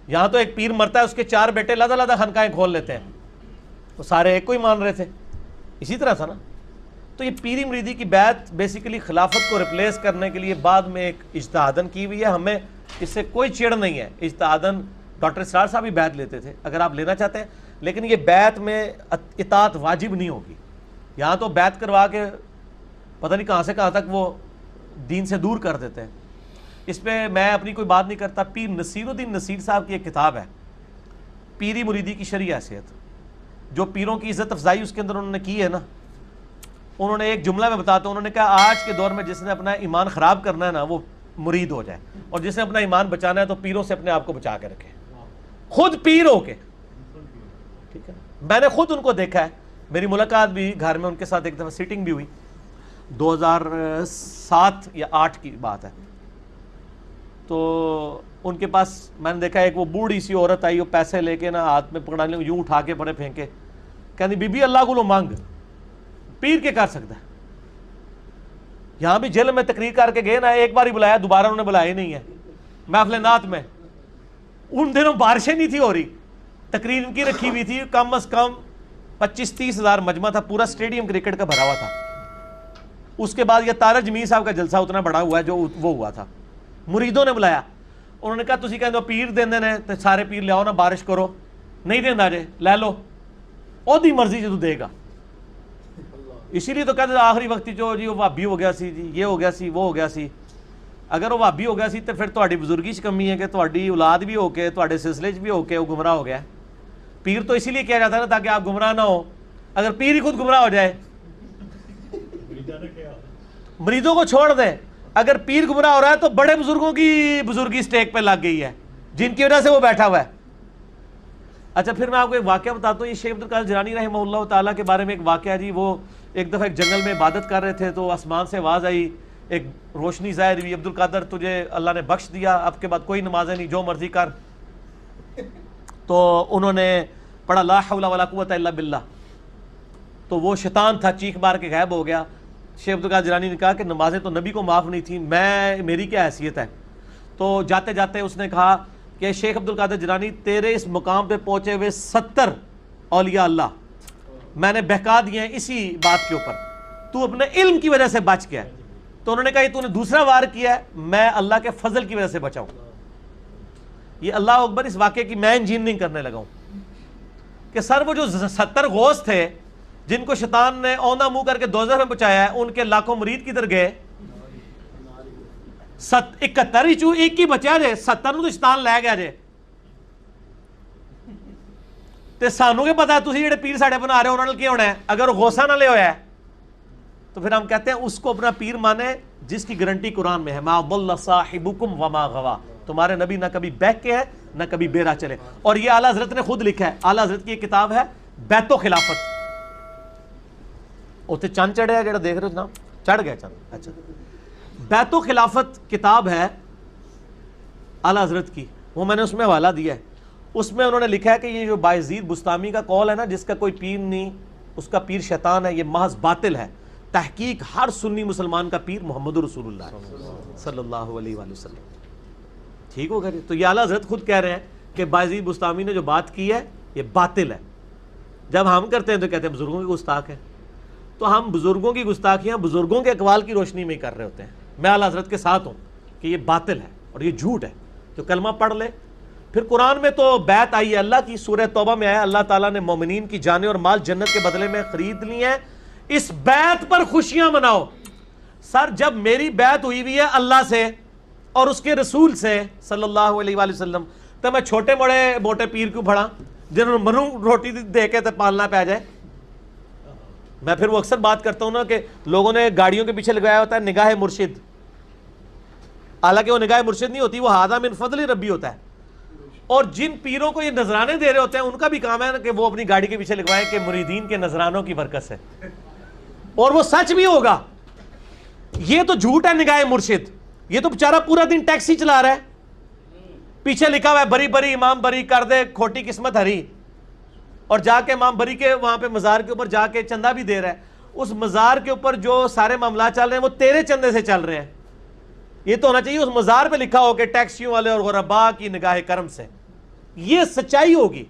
یہاں تو ایک پیر مرتا ہے اس کے 4 بیٹے لادہ لادہ خانقاہیں کھول لیتے ہیں، وہ سارے ایک کو ہی مان رہے تھے، اسی طرح تھا نا۔ تو یہ پیری مریدی کی بیعت بیسیکلی خلافت کو ریپلیس کرنے کے لیے بعد میں ایک اجتہادن کی ہوئی ہے، ہمیں اس سے کوئی چڑ نہیں ہے۔ اجتہادن ڈاکٹر اسرار صاحب بھی بیعت لیتے تھے، اگر آپ لینا چاہتے ہیں، لیکن یہ بیعت میں اطاعت واجب نہیں ہوگی۔ یہاں تو بیعت کروا کے پتہ نہیں کہاں سے کہاں تک وہ دین سے دور کر دیتے ہیں۔ اس پہ میں اپنی کوئی بات نہیں کرتا۔ پیر نصیر الدین نصیر صاحب کی ایک کتاب ہے پیری مریدی کی شرعی حیثیت، جو پیروں کی عزت افزائی اس کے اندر انہوں نے کی ہے نا، انہوں نے ایک جملہ میں بتاتا ہوں، انہوں نے کہا آج کے دور میں جس نے اپنا ایمان خراب کرنا ہے نا وہ مرید ہو جائے، اور جس نے اپنا ایمان بچانا ہے تو پیروں سے اپنے آپ کو بچا کے رکھے، خود پیر ہو کے۔ ٹھیک ہے، میں نے خود ان کو دیکھا ہے، میری ملاقات بھی گھر میں ان کے ساتھ ایک دفعہ سیٹنگ بھی ہوئی، 2007 یا 8 کی بات ہے۔ تو ان کے پاس میں نے دیکھا ایک وہ بوڑھی سی عورت آئی، وہ پیسے لے کے نا ہاتھ میں پکڑا لیں، یوں اٹھا کے بڑے پھینکے، کہنی بی بی اللہ کو مانگ، پیر کے کر سکتا ہے۔ یہاں بھی جیل میں تقریر کر کے گئے نا، ایک بار ہی بلایا، دوبارہ انہوں نے بلایا ہی نہیں ہے محفل نعت میں۔ ان دنوں بارشیں نہیں تھی ہو رہی، تقریر ان کی رکھی ہوئی تھی، کم از کم 25-30 ہزار مجمع تھا، پورا اسٹیڈیم کرکٹ کا بھرا ہوا تھا۔ اس کے بعد یہ تارا جمیل صاحب کا جلسہ اتنا بڑا ہوا ہے جو وہ ہوا تھا، مریدوں نے بلایا، انہوں نے کہا تسی کہندے پیر دیندے نے تے سارے پیر لے آؤ نا، بارش کرو، نہیں دیندا جے لے لو، اودی مرضی جدوں دے گا۔ اسی لیے تو کہتے آخری وقت جو جی وہ وہابی ہو گیا سی، جی یہ ہو گیا سی، وہ ہو گیا سی۔ اگر وہ وہابی ہو گیا سی تو پھر تہاڈی بزرگی چ کمی ہے کہ تہاڈی اولاد بھی ہو کے تہاڈے سلسلے چ بھی ہو کے وہ گمراہ ہو گیا۔ پیر تو اسی لیے کیا جاتا ہے نا تاکہ آپ گمراہ نہ ہو، اگر پیر ہی خود گمراہ ہو جائے، مریدوں کو چھوڑ دیں، اگر پیر گمراہ ہو رہا ہے تو بڑے بزرگوں کی بزرگی سٹیک پہ لگ گئی ہے جن کی وجہ سے وہ بیٹھا ہوا ہے۔ اچھا پھر میں آپ کو ایک واقعہ بتاتا ہوں، یہ شیخ عبدالقادر جیلانی رحمہ اللہ تعالیٰ کے بارے میں ایک واقعہ جی۔ وہ ایک دفعہ ایک جنگل میں عبادت کر رہے تھے تو آسمان سے آواز آئی، ایک روشنی ظاہر ہوئی، عبدالقادر تجھے اللہ نے بخش دیا، اب کے بعد کوئی نمازیں نہیں، جو مرضی کر۔ تو انہوں نے پڑھا لا حول ولا قوت الا باللہ، تو وہ شیطان تھا چیخ مار کے غائب ہو گیا۔ شیخ عبدالقادر جیلانی نے کہا کہ نمازیں تو نبی کو معاف نہیں تھیں، میری کیا حیثیت ہے؟ تو جاتے جاتے اس نے کہا کہ شیخ عبدالقادر جیلانی تیرے اس مقام پہ پہنچے ہوئے 70 اولیاء اللہ میں نے بہکا دیے ہیں اسی بات کے اوپر، تو اپنے علم کی وجہ سے بچ گیا ہے۔ تو انہوں نے کہا یہ تو نے دوسرا وار کیا ہے، میں اللہ کے فضل کی وجہ سے بچا ہوں۔ یہ اللہ اکبر، اس واقعے کی میں انجینئرنگ کرنے لگا ہوں کہ سر وہ جو 70 غوث تھے جن کو شیطان نے اوندھا منہ کر کے دوزخ میں پہنچایا ہے، ان کے لاکھوں مرید کدھر گئے؟ 71 چوں ایک ہی بچیا جے، 70 نو تو شیطان لے گیا جے۔ تے سانوں کے پتا ہے تسی جڑے پیر ساڑے بنا رہے ہو انہاں نال کی ہونا ہے؟ اگر وہ غوثہ نہ لے ہویا ہے تو پھر ہم کہتے ہیں اس کو اپنا پیر مانے جس کی گارنٹی قرآن میں ہے، ما ضل صاحبکم وما غوا، تمہارے نبی نہ کبھی بہک کے ہے نہ کبھی بیرا چلے۔ اور یہ اعلیٰ حضرت نے خود لکھا ہے، اعلیٰ حضرت کی ایک کتاب ہے بیت و خلافت، اوتے چند چڑھے جڑا دیکھ رہے ہو جناب، چڑھ گیا چند۔ اچھا بیت و خلافت کتاب ہے اعلیٰ حضرت کی، وہ میں نے اس میں حوالہ دیا ہے۔ اس میں انہوں نے لکھا ہے کہ یہ جو بایزید بستامی کا قول ہے نا، جس کا کوئی پیر نہیں، اس کا پیر شیطان ہے، یہ محض باطل ہے۔ تحقیق ہر سنی مسلمان کا پیر محمد رسول اللہ صلی اللہ علیہ وآلہ وسلم۔ ٹھیک ہو گیا؟ تو یہ اعلیٰ حضرت خود کہہ رہے ہیں کہ بایزید بستامی نے جو بات کی ہے یہ باطل ہے۔ جب ہم کرتے ہیں تو کہتے ہیں بزرگوں کی گستاخ ہے، تو ہم بزرگوں کی گستاخیاں بزرگوں کے اقوال کی روشنی میں ہی کر رہے ہوتے ہیں۔ میں اعلیٰ حضرت کے ساتھ ہوں کہ یہ باطل ہے اور یہ جھوٹ ہے۔ جو کلمہ پڑھ لے، پھر قرآن میں تو بیعت آئی ہے اللہ کی، سورہ توبہ میں آیا اللہ تعالیٰ نے مومنین کی جانیں اور مال جنت کے بدلے میں خرید لی ہیں، اس بیعت پر خوشیاں مناؤ۔ سر جب میری بیعت ہوئی ہوئی ہے اللہ سے اور اس کے رسول سے صلی اللہ علیہ وآلہ وسلم، تو میں چھوٹے موٹے پیر کیوں پڑھا جنہوں نے منو روٹی دے کے تو پالنا پہ جائے؟ میں پھر وہ اکثر بات کرتا ہوں نا کہ لوگوں نے گاڑیوں کے پیچھے لگایا ہوتا ہے نگاہ مرشد، حالانکہ وہ نگاہ مرشد نہیں ہوتی، وہ ھذا من فضل ربی ہوتا ہے۔ اور جن پیروں کو یہ نذرانے دے رہے ہوتے ہیں ان کا بھی کام ہے نا کہ وہ اپنی گاڑی کے پیچھے لگوائیں کہ مریدین کے نذرانوں کی برکت سے، اور وہ سچ بھی ہوگا۔ یہ تو جھوٹ ہے نگاہ مرشد، یہ تو بیچارہ پورا دن ٹیکسی چلا رہا ہے، پیچھے لکھا ہوا ہے بری بری امام بری کر دے کھوٹی قسمت ہری، اور جا کے امام بری کے وہاں پہ مزار کے اوپر جا کے چندہ بھی دے رہا ہے۔ اس مزار کے اوپر جو سارے معاملات چل رہے ہیں وہ تیرے چندے سے چل رہے ہیں۔ یہ تو ہونا چاہیے اس مزار پہ لکھا ہو کہ ٹیکسیوں والے اور غربا کی نگاہ کرم سے، یہ سچائی ہوگی